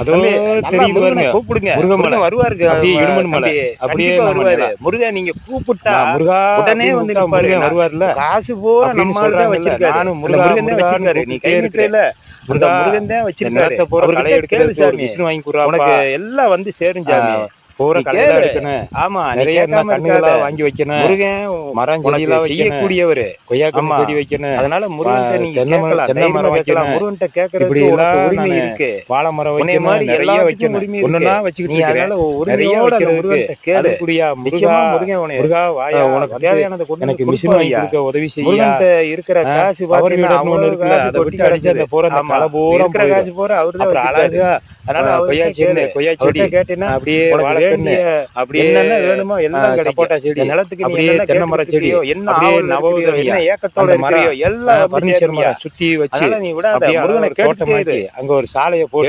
அதோ தெரியுது பாருங்க. கூப்பிடுங்க. முருகன் மலை. முருகன் வருவாரு. அப்படியே இடுமன் மலை. அப்படியே கண்டிப்பா நம்ம வருவாரு. நிலம். முருகன் நீங்க கூப்பிட்டா முருகா உடனே அப்படின்னு வந்து கூப்பிட்டா நிப்பாரு. முருகன் வருவார்ல. காசு பூரா அப்படின்னு நம்ம ஆளு தான் சொல்றாங்கல்ல. வச்சிருக்காரு. நானும் அந்த முருகா, முருகன் தான் முருகான்னு வச்சிருக்காரு. நீ கை கூப்பிட்டுட்டே நீட்டல. அந்த முருகா, முருகன் தான் இந்த வச்சிருக்காரு. நிலத்தை பூரா களை அவர்கிட்ட கேளு எடுக்கிறதுக்கு ஒரு சாமி. மிஷின் வாங்கி கொடுறாப்பா. உனக்கு எல்லாம் வந்து சேரும் சாமி. பூரா நீ கலையெல்லாம் கேளு. எடுக்கணும். ஆமா, நீ நிறைய கேட்காம கண்ணுகளா இருக்காத. வாங்கி வைக்கணும். முருகன் மரம் உனக்கு செடியெல்லாம் வைக்கணும். செய்யக்கூடியவரு. கொய்யாக்கன்று ஆமா. செடி வைக்கணும். அதனால முருகன்ட்ட நீங்க தென்னை மரம் கேட்கலாம். தென்னை தைரியமா மரம் கேட்கலாம். வைக்கணும். முருகன்ட்ட இப்படி கேட்கறதுக்கு உனக்கு எல்லாம் உரிமை நானு இருக்கு. வாழை மரம் உன்னைய வைக்கணும். மாதிரி நிறைய எல்லாத்துக்கும் வைக்கணும். உரிமை இருக்கு. ஒன்னொன்னா வச்சுக்கிட்டு நீ இருக்கிறேன். அதனால நிறைய உரிமையோட அந்த வைக்கிறதுக்கு முருகன்ட்ட கேளு. அதுக்குடியா முருகா, நிச்சயமா முருகன் உன்னை முருகா வாயா உனக்கு வந்து தேவையானதை கொண்டு வந்து எனக்கு மிஷின் கொடுப்பான் வாங்கி ஐயா. கொடுக்க உதவி செய்யா. முருகன்ட்ட இருக்கிற காசு பவர் பாத்தீங்கன்னா வீடர்னு ஒண்ணு அவ்வளவு இருக்குல்ல, காசு அதை கொட்டி விட்டு அடிச்சு அந்த கிடக்குது. பூரா அந்த ஆமா. களை பூரா இருக்கிற போயிடும். காசு பூரா அவர்தான் அப்புறம் வச்சிருக்காரு. அழகா அதனால கொய்யா அவர்கிட்ட செடி, கேளு. கொய்யா செடி, அவர்கிட்ட கேட்டீங்கன்னா அப்படியே உனக்கு வாழைக்கன்னு, வேண்டிய அப்படியே என்னென்ன வேணுமோ எல்லாம் கிடைக்கும். சப்போட்டா செடி, இந்த நிலத்துக்கு நீ அப்படியே என்னென்ன தென்னை மர கேட்டுட்டு செடி, இருக்கியோ, என்ன அப்படியே ஆவல் இருக்கிறியோ, நவதுளசியா, என்ன ஏக்கத்தோட அந்த மரம், இருக்கிறியோ எல்லாம் வந்து பர்னிச்சர் சேரும்யா. மரம் சுத்தி வச்சு அதனால நீ விடாத. அப்படியே முருகனை ஒரு தோட்டம் கேட்டுட்டே இரு. ஆக்கி அங்க ஒரு சாலையை போட்டு